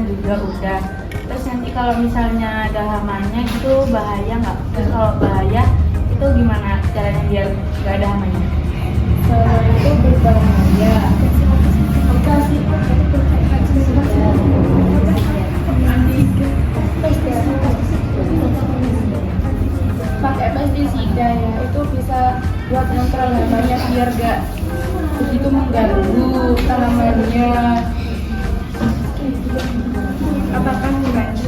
juga udah. Terus nanti kalau misalnya ada hamanya itu bahaya nggak? Terus kalau bahaya itu gimana caranya biar nggak ada hamanya? Kalau itu berbahaya, pakai pestisida ya, itu bisa buat kontrol hamanya biar gak begitu mengganggu tanamannya. Apakah membantu?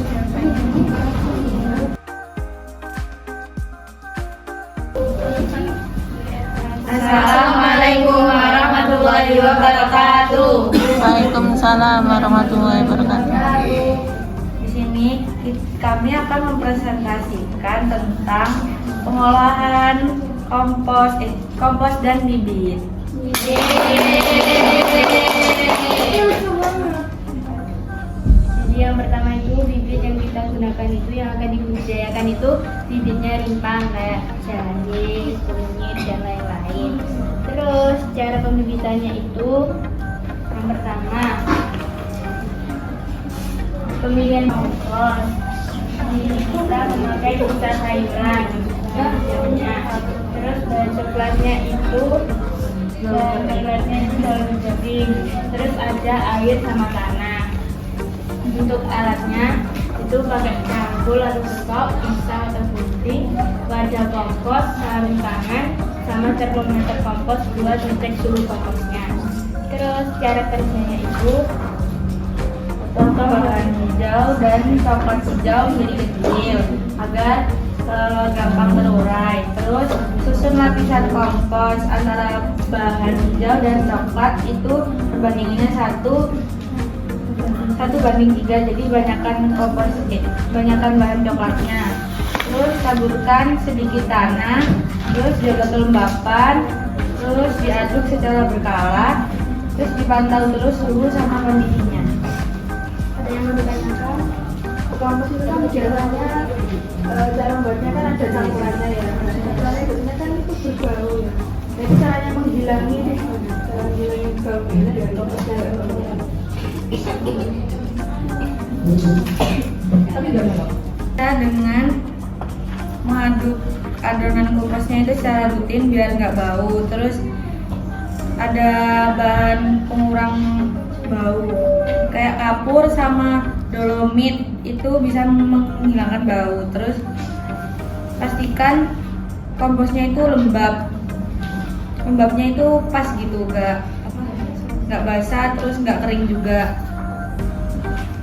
Assalamualaikum warahmatullahi wabarakatuh. Waalaikumsalam warahmatullahi wabarakatuh. Di sini kami akan mempresentasikan tentang pengolahan kompos dan bibit. Jadi yang pertama itu bibit yang kita gunakan itu yang akan dibudidayakan itu bibitnya rimpang kayak jahe, kunyit dan lain-lain. Terus cara pembibitannya itu yang pertama pemilihan kompos. Ini kita memakai busa sayuran misalnya. Terus bahan coklatnya itu daun daging. Terus ada air sama tanah. Untuk alatnya itu pakai cangkul atau sekop, pisau atau gunting, wadah kompos, sarung tangan, sama termometer kompos buat ngecek suhu komposnya. Terus cara kerjanya itu potong bahan hijau dan coklat hijau menjadi kecil agar gampang terurai. Terus susun lapisan kompos antara bahan hijau dan coklat itu perbandingannya 1:3, jadi banyakkan bahan coklatnya. Terus taburkan sedikit tanah, terus jaga kelembapan, terus diaduk secara berkala, terus dipantau terus suhu sama kondisinya. Ada yang mau ditanyakan? Kompos itu kan biasanya cara membuatnya kan ada campurannya ya. Campurannya biasanya kan itu berbau ya. Jadi caranya menghilangi bau ini dari komposnya. Kita dengan mengaduk adonan komposnya itu secara rutin biar nggak bau. Terus ada bahan pengurang bau kayak kapur sama dolomit, itu bisa menghilangkan bau. Terus pastikan komposnya itu lembabnya itu pas gitu, nggak basah terus nggak kering juga.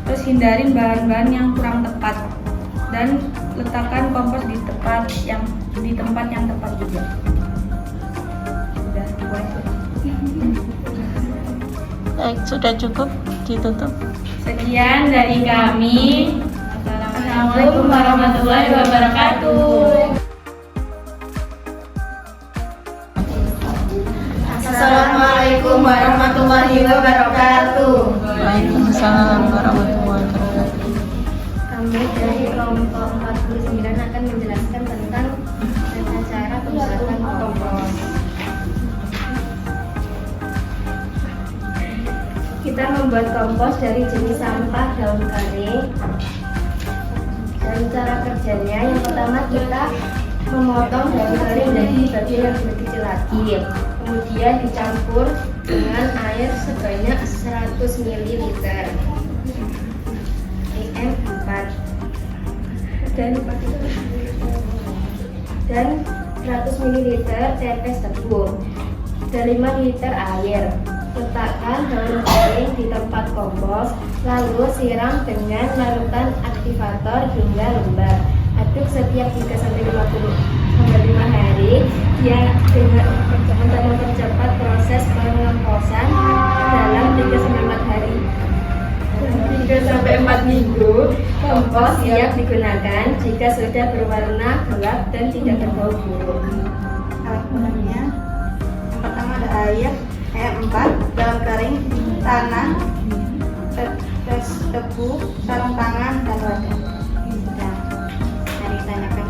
Terus hindarin bahan-bahan yang kurang tepat dan letakkan kompos di tempat yang tepat juga. Baik, sudah cukup, ditutup. Sekian dari kami. Assalamualaikum warahmatullahi wabarakatuh. Assalamualaikum warahmatullahi wabarakatuh. Waalaikumsalam warahmatullahi wabarakatuh. Kami dari kelompok 49 akan menjelaskan tentang tata cara pembuatan kompos. Kita membuat kompos dari jenis sampah daun kering. Dan cara kerjanya, yang pertama kita memotong daun kering menjadi bagian yang lebih kecil lagi. Kemudian dicampur dengan air sebanyak 100 ml EM4 dan 100 ml tetes tebu dan 5 liter air. Letakkan daun kering di tempat kompos, lalu siram dengan larutan aktivator hingga lembab. Aduk setiap 3-5 hari ya, dengan untuk mempercepat proses pengomposan dalam 3-4 hari. 3-4 minggu, kompos siap digunakan jika sudah berwarna gelap dan tidak berbau buruk. Alat bahannya yang pertama ada air, EM4, daun kering, tanah, tetes tebu, sarung tangan, dan wadah. Nah, mari tanyakan.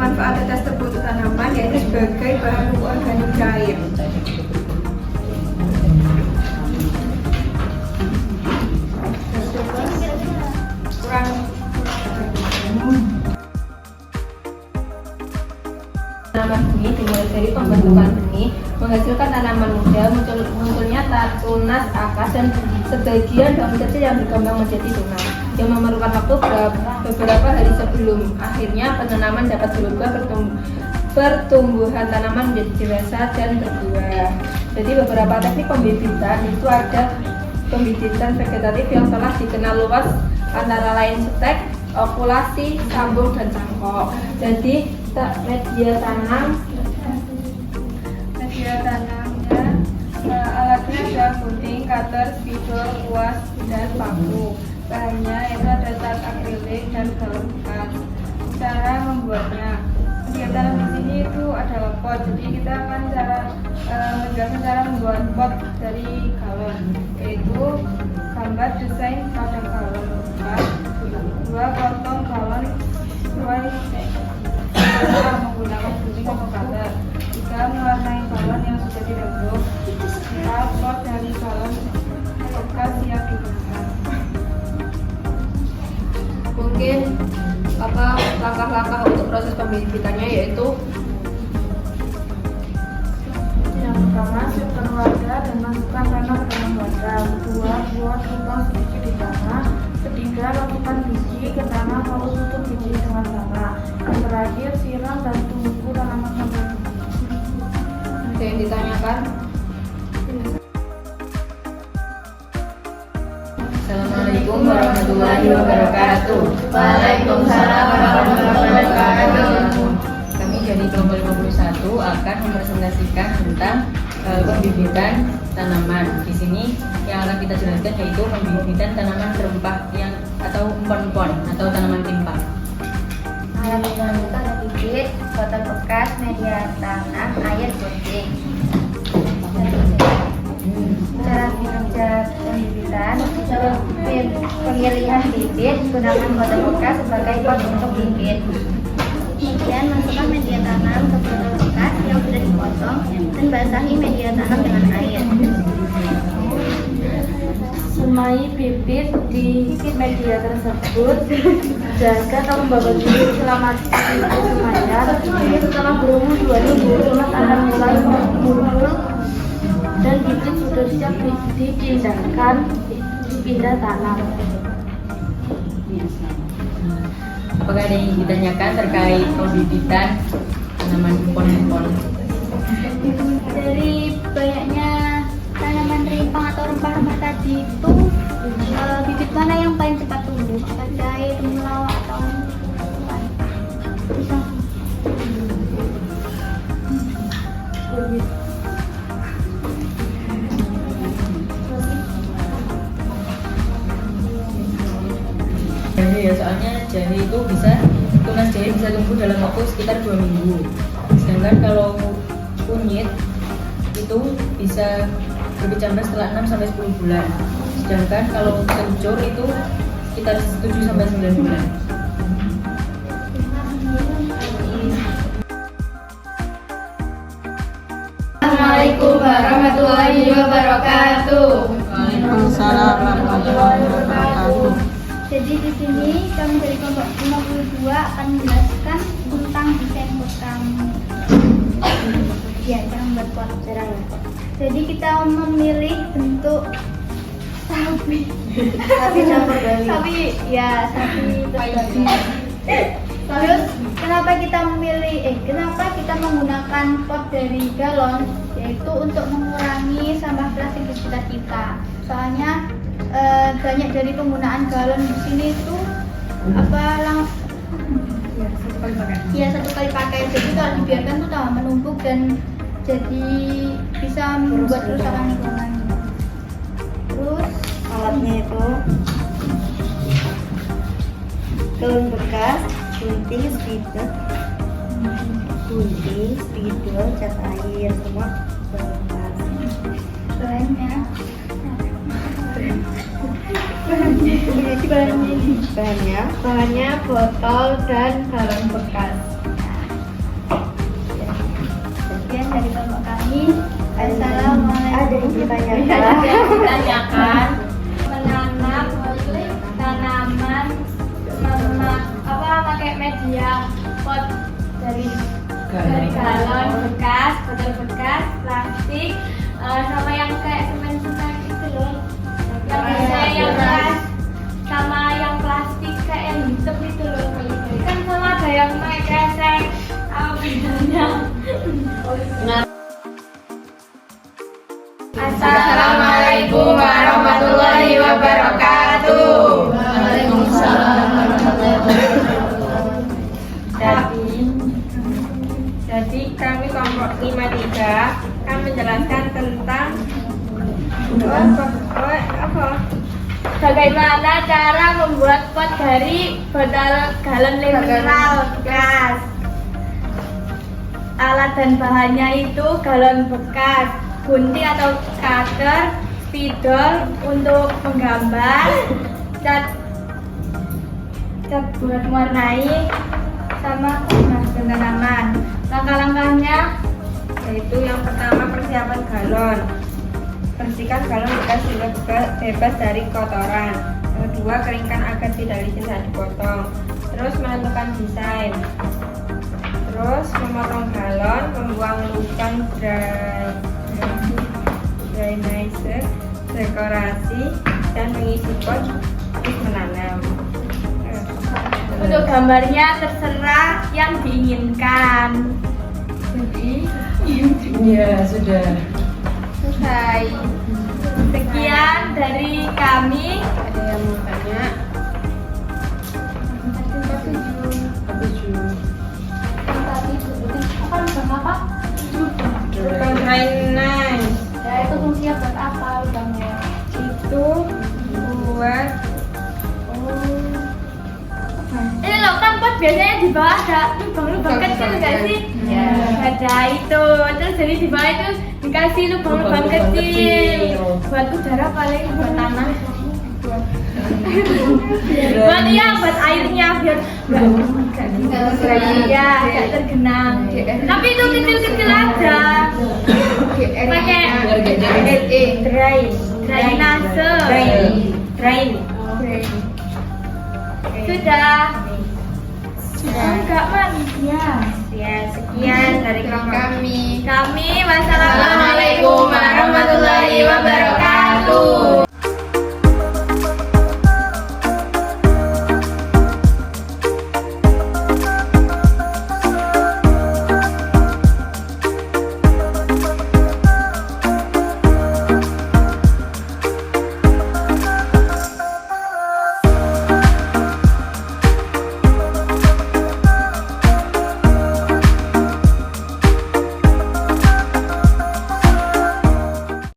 Manfaat tetes tebu untuk tanaman yaitu sebagai bahan pupuk organik cair. tunas, akas, dan sebagian daun kecil yang berkembang menjadi tunas yang memerlukan waktu beberapa hari sebelum akhirnya penanaman dapat berubah pertumbuhan tanaman menjadi dewasa dan berbuah. Jadi beberapa teknik pembibitan itu ada pembibitan vegetatif yang telah dikenal luas antara lain stek, okulasi, sambung, dan cangkok. Jadi media tanamnya alatnya ada gunting, cutter, spidol, kuas, dan paku. Bahannya itu ada cat akrilik dan galon bekas. Cara membuatnya, media tanam di sini itu adalah pot. Jadi kita akan menjelaskan cara membuat pot dari galon, yaitu gambar desain pada galon bekas, 2 potong galon sesuai menggunakan gunting atau cutter, 3 mewarnai galon yang sudah dirembuk, 4 pot dari galon bekas siap digunakan. Mungkin langkah-langkah untuk proses pembibitannya yaitu yang pertama siapkan wadah dan masukkan tanah ke dalam wadah. Kedua, buat lubang sedikit di tanah. Ketiga, masukkan biji ke tanah lalu tutup biji dengan tanah. Yang terakhir, siram dan tunggu tanaman sampai ada yang ditanyakan? Assalamualaikum warahmatullahi wabarakatuh. Waalaikumsalam warahmatullahi wabarakatuh. Kami dari kelompok 51 akan mempresentasikan tentang pembibitan tanaman. Di sini yang akan kita jelaskan yaitu pembibitan tanaman rempah atau empon-empon atau tanaman timpang. Alat yang kita bibit, botol bekas, media tanam, air gunting. Cara pembibitan, pemilihan bibit, gunakan botol bekas sebagai pot untuk bibit. Kemudian masukkan media tanam ke botol bekas yang sudah dipotong dan basahi media tanam dengan air. Semai bibit di media tersebut, jaga atau membawa bibit selama itu semaya. Setelah berumur 2 minggu, tunas akan mulai muncul dan bibit sudah siap dipindah tanam. Apakah ada yang ditanyakan terkait pembibitan tanaman empon-empon? Dari banyaknya tanaman rimpang atau rempah-rempah tadi itu bibit mana yang paling cepat tumbuh? Apa jahe, temulawak atau pisang? Jahe ya, soalnya jahe itu tunas jahe bisa tumbuh dalam waktu sekitar 2 minggu. Sedangkan kalau kunyit itu bisa berkecambah setelah 6-10 bulan. Sedangkan kalau kencur itu sekitar 7-9 bulan. Assalamualaikum warahmatullahi wabarakatuh. Waalaikumsalam warahmatullahi wabarakatuh. Jadi di sini kami dari kelompok 52 akan menjelaskan tentang desain pot kami. Ya, cara membuat pot. Jadi kita memilih bentuk sapi. Sapi campur babi. Sapi, ya sapi babi. Terus kenapa kita menggunakan pot dari galon? Yaitu untuk mengurangi sampah plastik di sekitar kita. Soalnya banyak dari penggunaan galon di sini itu satu kali pakai. Jadi kalau dibiarkan tuh tambah menumpuk dan jadi bisa membuat kerusakan lingkungan. Terus Alatnya itu daun bekas, gunting, spidol, cat air, semua daun bekas. Bahannya botol dan galon bekas. sekian dari kelompok kami. Ada yang ditanyakan? Ditanyakan menanam tanaman pakai media pot dari galon bekas, botol bekas, plastik, sama yang kayak semen Assalamualaikum warahmatullahi wabarakatuh. Jadi kami kelompok 53 akan menjelaskan tentang bagaimana cara membuat pot dari botol galon mineral bekas. Alat dan bahannya itu galon bekas, gunting atau cutter, spidol untuk menggambar, cat buat mewarnai, sama tanaman. Langkah-langkahnya yaitu yang pertama persiapan galon. Bersihkan galon bekas hingga bebas dari kotoran. Yang kedua keringkan agar tidak licin saat dipotong. Terus menentukan desain. Terus memotong galon, membuang lubang drainase, dekorasi, dan mengisi pot terus menanam. Untuk gambarnya terserah yang diinginkan. Jadi, Iya, sudah. selesai. Sekian dari kami. Ada yang mau tanya? Yang tadi sebutin apa lubang apa? Lubang drainase Ya itu fungsinya buat apa lubangnya? itu buat ini loh kan pot biasanya di bawah ada lubang-lubang kecil nggak sih? Ya. Ada itu, terus jadi di bawah itu dikasih lubang-lubang kecil buat udara paling buat tanah. Buat buat airnya biar nggak tergenang. Tapi itu kecil-kecil aja. Pakai drainase. Sudah. Enggak manusia. Ya, sekian dari kelompok kami. Wassalamualaikum warahmatullahi wabarakatuh.